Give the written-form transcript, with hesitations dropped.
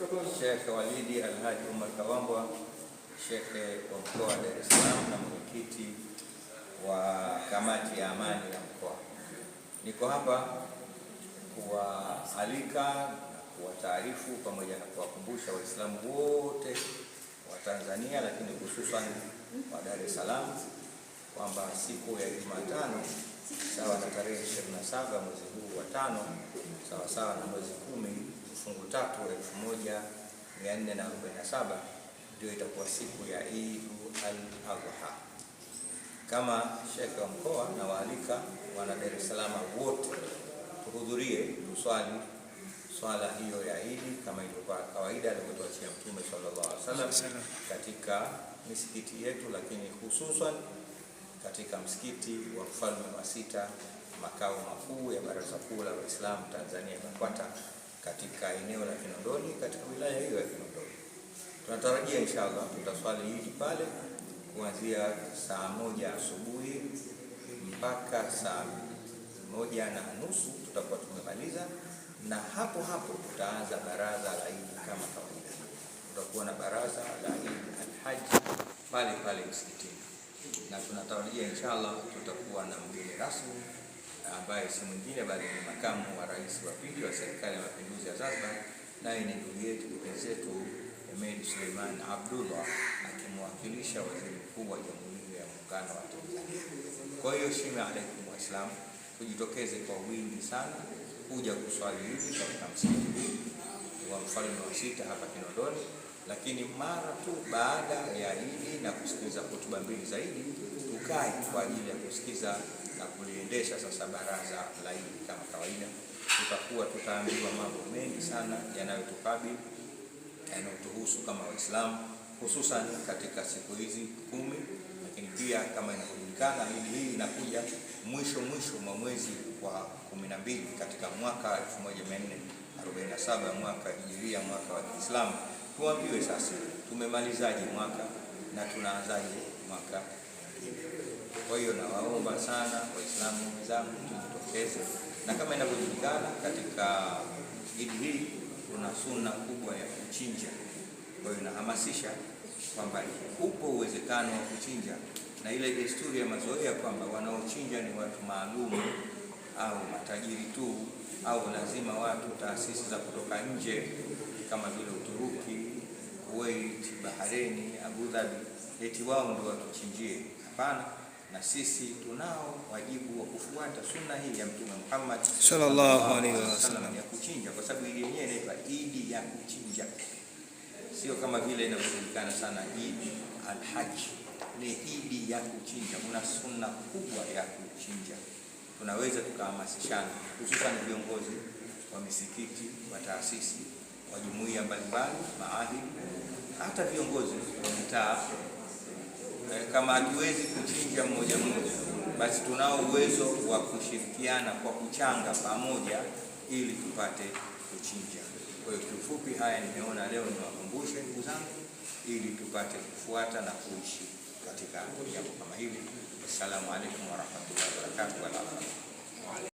Sheikh Walidi Alhaji Umar Kawambwa, Sheikh wa mkoa wa Dar es Salaam na mwenyekiti wa kamati ya amani ya mkoa. Niko hapa kuwaalika na kuwataarifu pamoja na kuwakumbusha Waislamu wote wa Tanzania, lakini hususan wa Dar es Salaam kwamba siku ya Jumatano sawa na tarehe 27 mwezi huu wa 5 sawa na mwezi 10 fungu 3 1447 ndio itakuwa siku ya Eid al-Adha. Kama Sheikh wa mkoa na waalika wana Dar es Salaam wote tuhudhurie tuswali swala hiyo ya Eid kama ilivyokuwa kawaida alivyotuachia Mtume sallallahu alaihi wasallam katika misikiti yetu, lakini hususan katika msikiti wa Mfalme wa Sita, makao makuu ya Baraza Kuu la Waislamu Tanzania BAKWATA, katika eneo la Kinondoni, katika wilaya hiyo ya Kinondoni. Tunatarajia inshallah tutaswali Eid pale kuanzia saa 1 asubuhi mpaka saa 1:30 tutakuwa tumemaliza, na hapo tutaanza baraza la Eid kama kawaida. Tutakuwa na baraza la Eid al-Hajj pale msikitini, na tunatarajia inshallah tutakuwa na mgeni rasmi ambaye si mwingine bali ni makamu wa rais wa pili wa serikali ya mapinduzi ya Zanzibar, naye ni ndugu yetu kipenzi yetu Hemed Suleiman Abdullah, akimwakilisha waziri mkuu wa Jamhuri ya Muungano wa Tanzania. Kwa hiyo shime alaikum Waislamu, tujitokeze kwa wingi sana kuja kuswali hivi katika msikiti wa Mfalme wa Sita hapa Kinondoni, lakini mara tu baada ya Eid na kusikiliza hotuba mbili zaidi tukae kwa ajili ya kusikiza na kuliendesha sasa baraza la Eid kama kawaida. Tutaambiwa mambo mengi sana yanayotukabili, yanayotuhusu kama Waislamu, hususan katika siku hizi 10, lakini pia kama inajulikana Eid hii inakuja mwisho mwa mwezi wa 12 katika mwaka 1447 mwaka Hijiria, mwaka wa Kiislamu. Tuambiwe sasa tumemalizaje mwaka na tunaanzaje mwaka mwingine. Kwa hiyo nawaomba sana Waislamu wenzangu tujitokeze, na kama inavyojulikana katika Eid hii kuna sunna kubwa ya kuchinja. Kwa hiyo nahamasisha kwamba upo uwezekano wa kuchinja, na ile desturi ya mazoea kwamba wanaochinja ni watu maalum au matajiri tu, au lazima watu taasisi za kutoka nje kama vile Uturuki, Kuwait, Bahrain, Abu Dhabi eti wao ndio watuchinjie. Hapana, na sisi tunao wajibu wa kufuata sunna hii ya Mtume Muhammad sallallahu alaihi wasallam ya kuchinja, kwa sababu ile yenyewe inaitwa Eid ya kuchinja, sio kama vile inavyojulikana sana Eid al-Hajj. Ni Eid ya kuchinja, kuna sunna kubwa ya kuchinja. Tunaweza tukahamasishana, hususan viongozi wa misikiti, wa taasisi, wa jumuiya mbalimbali, maahidi, hata viongozi wa mitaa. Kama hatuwezi kuchinja mmoja, basi tunao uwezo wa kushirikiana kwa kuchanga pamoja ili tupate kuchinja. Kwa hiyo kiufupi, haya nimeona leo niwakumbushe ndugu zangu, ili tupate kufuata na kuishi katika jambo kama hili. Assalamu alaikum warahmatullahi wabarakatuh.